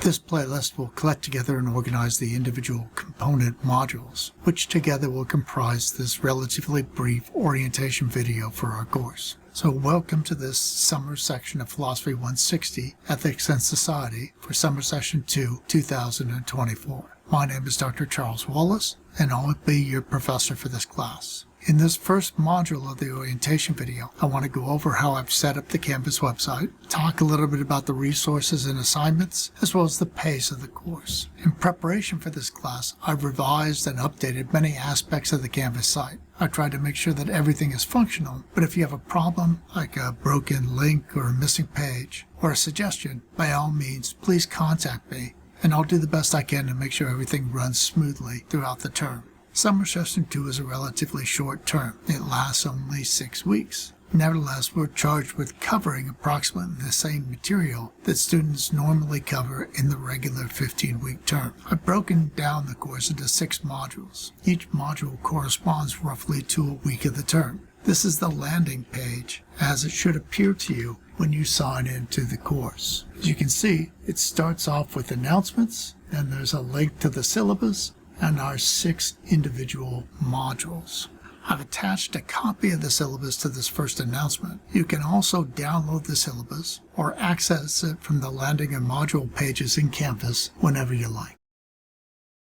This playlist will collect together and organize the individual component modules, which together will comprise this relatively brief orientation video for our course. So welcome to this summer section of Philosophy 160, Ethics and Society for Summer Session 2, 2024. My name is Dr. Charles Wallace, and I'll be your professor for this class. In this first module of the orientation video, I want to go over how I've set up the Canvas website, talk a little bit about the resources and assignments, as well as the pace of the course. In preparation for this class, I've revised and updated many aspects of the Canvas site. I tried to make sure that everything is functional, but if you have a problem, like a broken link or a missing page, or a suggestion, by all means, please contact me, and I'll do the best I can to make sure everything runs smoothly throughout the term. Summer Session 2 is a relatively short term. It lasts only 6 weeks. Nevertheless, we're charged with covering approximately the same material that students normally cover in the regular 15-week term. I've broken down the course into 6 modules. Each module corresponds roughly to a week of the term. This is the landing page, as it should appear to you when you sign into the course. As you can see, it starts off with announcements, and there's a link to the syllabus, and our 6 individual modules. I've attached a copy of the syllabus to this first announcement. You can also download the syllabus or access it from the landing and module pages in Canvas whenever you like.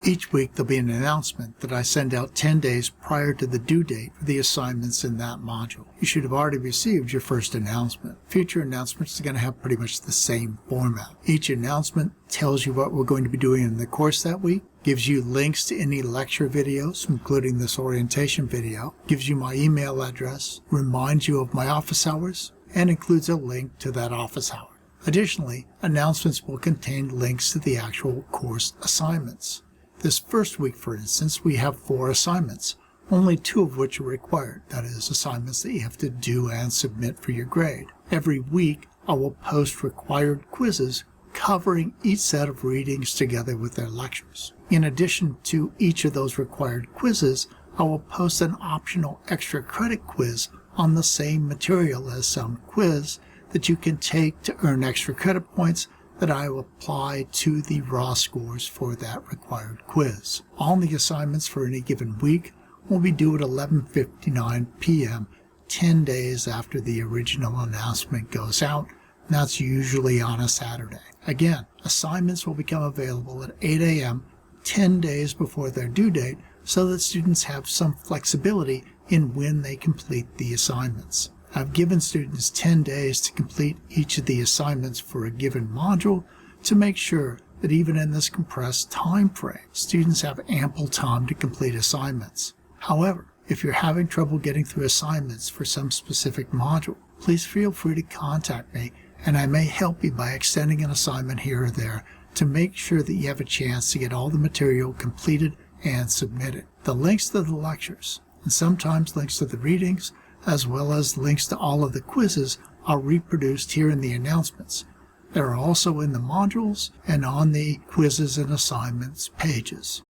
Each week there'll be an announcement that I send out 10 days prior to the due date for the assignments in that module. You should have already received your first announcement. Future announcements are going to have pretty much the same format. Each announcement tells you what we're going to be doing in the course that week, gives you links to any lecture videos, including this orientation video, gives you my email address, reminds you of my office hours, and includes a link to that office hour. Additionally, announcements will contain links to the actual course assignments. This first week, for instance, we have 4 assignments, only 2 of which are required. That is, assignments that you have to do and submit for your grade. Every week, I will post required quizzes covering each set of readings together with their lectures. In addition to each of those required quizzes, I will post an optional extra credit quiz on the same material as some quiz that you can take to earn extra credit points that I will apply to the raw scores for that required quiz. All the assignments for any given week will be due at 11:59 p.m. 10 days after the original announcement goes out, and that's usually on a Saturday. Again, assignments will become available at 8 a.m. 10 days before their due date so that students have some flexibility in when they complete the assignments. I've given students 10 days to complete each of the assignments for a given module to make sure that even in this compressed time frame, students have ample time to complete assignments. However, if you're having trouble getting through assignments for some specific module, please feel free to contact me, and I may help you by extending an assignment here or there to make sure that you have a chance to get all the material completed and submitted. The links to the lectures, and sometimes links to the readings, as well as links to all of the quizzes, are reproduced here in the announcements. They are also in the modules and on the quizzes and assignments pages.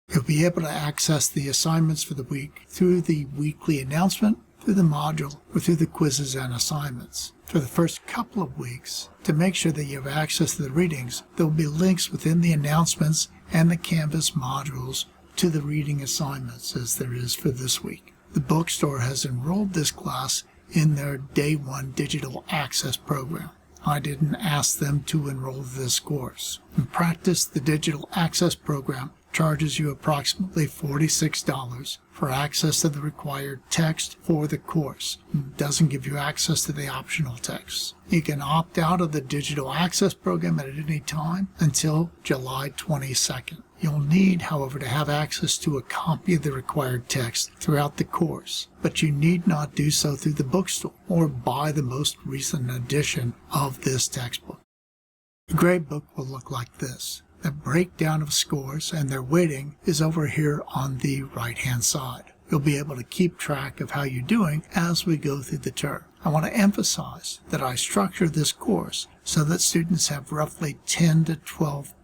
You'll be able to access the assignments for the week through the weekly announcement, through the module, or through the quizzes and assignments. For the first couple of weeks, to make sure that you have access to the readings, there will be links within the announcements and the Canvas modules to the reading assignments, as there is for this week. The bookstore has enrolled this class in their Day 1 Digital Access program. I didn't ask them to enroll this course. In practice, the Digital Access program charges you approximately $46 for access to the required text for the course. It doesn't give you access to the optional texts. You can opt out of the Digital Access program at any time until July 22nd. You'll need, however, to have access to a copy of the required text throughout the course, but you need not do so through the bookstore or buy the most recent edition of this textbook. The grade book will look like this. The breakdown of scores and their weighting is over here on the right-hand side. You'll be able to keep track of how you're doing as we go through the term. I want to emphasize that I structure this course so that students have roughly 10 to 12%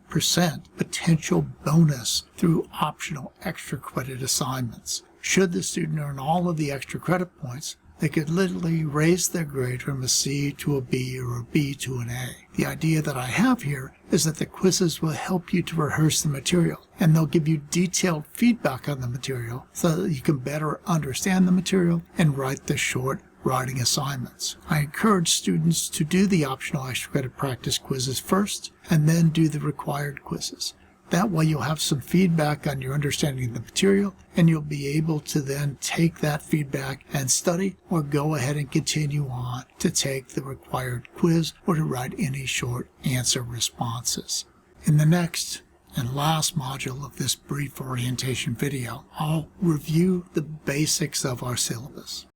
potential bonus through optional extra credit assignments. Should the student earn all of the extra credit points, they could literally raise their grade from a C to a B or a B to an A. The idea that I have here is that the quizzes will help you to rehearse the material, and they'll give you detailed feedback on the material so that you can better understand the material and write the short writing assignments. I encourage students to do the optional extra credit practice quizzes first and then do the required quizzes. That way you'll have some feedback on your understanding of the material, and you'll be able to then take that feedback and study or go ahead and continue on to take the required quiz or to write any short answer responses. In the next and last module of this brief orientation video, I'll review the basics of our syllabus.